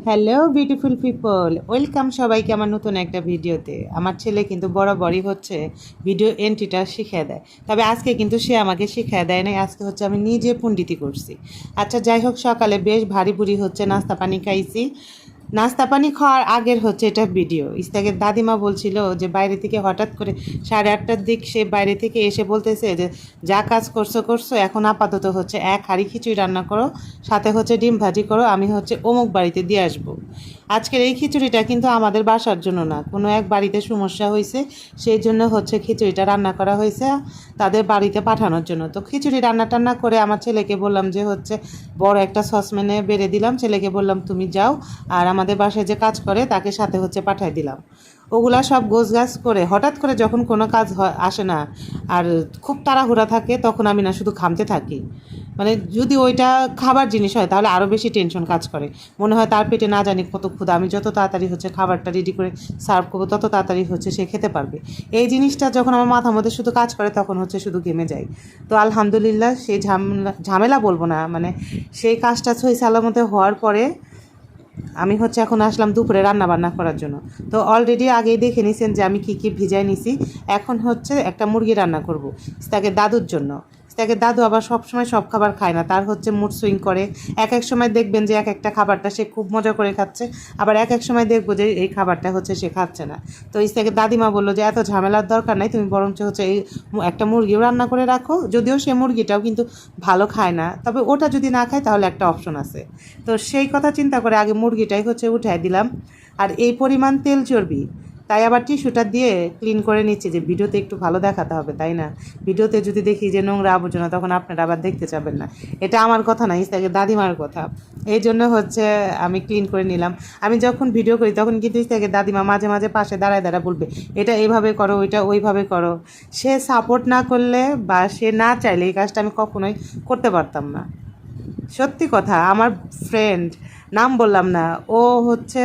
Hello beautiful people, welcome সবাইকে আমার নতুন একটা ভিডিওতে। আমার ছেলে কিন্তু বরাবরই হচ্ছে ভিডিও এন্ট্রিটা শিখিয়ে দেয়, তবে আজকে কিন্তু সে আমাকে শিখিয়ে দেয় নাই। আজকে হচ্ছে আমি নিজে পণ্ডিতি করছি। আচ্ছা যাই হোক, সকালে বেশ ভারী ভুরি হচ্ছে নাস্তা পানি খাইছি। নাস্তা পানি খাওয়ার আগের হচ্ছে এটা ভিডিও। ইস্তাকের দাদিমা বলছিল যে বাইরে থেকে হঠাৎ করে 8:30টার দিক সে বাইরে থেকে এসে বলতেছে যে যা কাজ করছো করছো, এখন আপাতত হচ্ছে এক হাঁড়ি খিচুড়ি রান্না করো, সাথে হচ্ছে ডিম ভাজি করো, আমি হচ্ছে অমুক বাড়িতে দিয়ে আসবো। আজকের এই খিচুড়িটা কিন্তু আমাদের বাসার জন্য না, কোনো এক বাড়িতে সমস্যা হয়েছে, সেই জন্য হচ্ছে খিচুড়িটা রান্না করা হয়েছে তাদের বাড়িতে পাঠানোর জন্য। তো খিচুড়ি রান্না টান্না করে আমার ছেলেকে বললাম যে হচ্ছে বড় একটা সসপ্যানে বেড়ে দিলাম, ছেলেকে বললাম তুমি যাও, আর আমাদের বাসায় যে কাজ করে তাকে সাথে হচ্ছে পাঠিয়ে দিলাম। ওগুলা সব গোছগাছ করে হঠাৎ করে যখন কোনো কাজ আসে না আর খুব তাড়াহুড়া থাকে, তখন আমি না শুধু ঘামতে থাকি। মানে যদি ওইটা খাবার জিনিস হয় তাহলে আরও বেশি টেনশন কাজ করে, মনে হয় তার পেটে না জানি কত ক্ষুধা, আমি যত তাড়াতাড়ি হচ্ছে খাবারটা রেডি করে সার্ভ করবো তত তাড়াতাড়ি হচ্ছে সে খেতে পারবে। এই জিনিসটা যখন আমার মাথার মধ্যে শুধু কাজ করে তখন হচ্ছে শুধু ঘেমে যায়। তো আলহামদুলিল্লাহ সেই ঝামেলা বলবো না, মানে সেই কাজটা সই সালামতে হওয়ার পরে আমি হচ্ছে এখন আসলাম দুপুরে রান্না বান্না করার জন্য। তো অলরেডি আগেই দেখে নিছেন যে আমি কী ভিজাই নিছি। এখন হচ্ছে একটা মুরগি রান্না করব তাকে দাদুর জন্য। তাকে দাদু আবার সবসময় সব খাবার খায় না, তার হচ্ছে মুড সুইং করে। এক এক সময় দেখবেন যে এক একটা খাবারটা সে খুব মজা করে খাচ্ছে, আবার এক এক সময় দেখবো যে এই খাবারটা হচ্ছে সে খাচ্ছে না। তো ইস্তাকে দাদিমা বললো যে এত ঝামেলার দরকার নাই, তুমি বরঞ্চ হচ্ছে এই একটা মুরগিও রান্না করে রাখো। যদিও সে মুরগিটাও কিন্তু ভালো খায় না, তবে ওটা যদি না খায় তাহলে একটা অপশন আছে। তো সেই কথা চিন্তা করে আগে মুরগিটাই হচ্ছে উঠাই দিলাম। আর এই পরিমাণ তেল চর্বি, তাই আবার টিস্যুটা দিয়ে ক্লিন করে নিচ্ছি, যে ভিডিওতে একটু ভালো দেখাতে হবে, তাই না? ভিডিওতে যদি দেখি যে নোংরা আবর্জনা, তখন আপনারা আবার দেখতে চাবেন না। এটা আমার কথা না, ইস্তাকে দাদিমার কথা। এই জন্য হচ্ছে আমি ক্লিন করে নিলাম। আমি যখন ভিডিও করি তখন কিন্তু ইস্তাকে দাদিমা মাঝে মাঝে পাশে দাঁড়ায় দাঁড়ায় বলবে এটা এইভাবে করো, ওইটা ওইভাবে করো। সে সাপোর্ট না করলে বা সে না চাইলে এই কাজটা আমি কখনোই করতে পারতাম না। সত্যি কথা, আমার ফ্রেন্ড, নাম বললাম না, ও হচ্ছে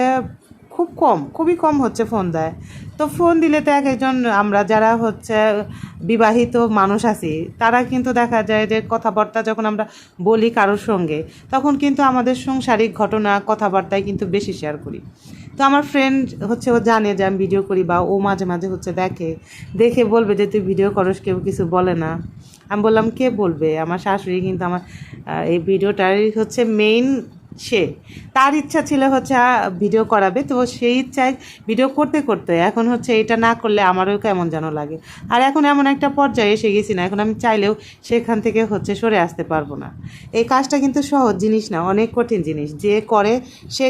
খুবই কম হচ্ছে ফোন দেয়। তো ফোন দিলে তো এক একজন আমরা যারা হচ্ছে বিবাহিত মানুষ আছি, তারা কিন্তু দেখা যায় যে কথাবার্তা যখন আমরা বলি কারোর সঙ্গে, তখন কিন্তু আমাদের সাংসারিক ঘটনা কথাবার্তায় কিন্তু বেশি শেয়ার করি। তো আমার ফ্রেন্ড হচ্ছে ও জানে যে আমি ভিডিও করি, বা ও মাঝে মাঝে হচ্ছে দেখে বলবে যে তুই ভিডিও করস, কেউ কিছু বলে না। আমি বললাম কে বলবে, আমার শাশুড়ি কিন্তু আমার এই ভিডিওটারই হচ্ছে মেইন। সে তার ইচ্ছা ছিল হচ্ছে ভিডিও করাবে, তো সেই ইচ্ছায় ভিডিও করতে করতে এখন হচ্ছে এটা না করলে আমারও কেমন যেন লাগে। আর এখন এমন একটা পর্যায়ে এসে গেছি না, এখন আমি চাইলেও সেখান থেকে হচ্ছে সরে আসতে পারবো না। এই কাজটা কিন্তু সহজ জিনিস না, অনেক কঠিন জিনিস। যে করে সে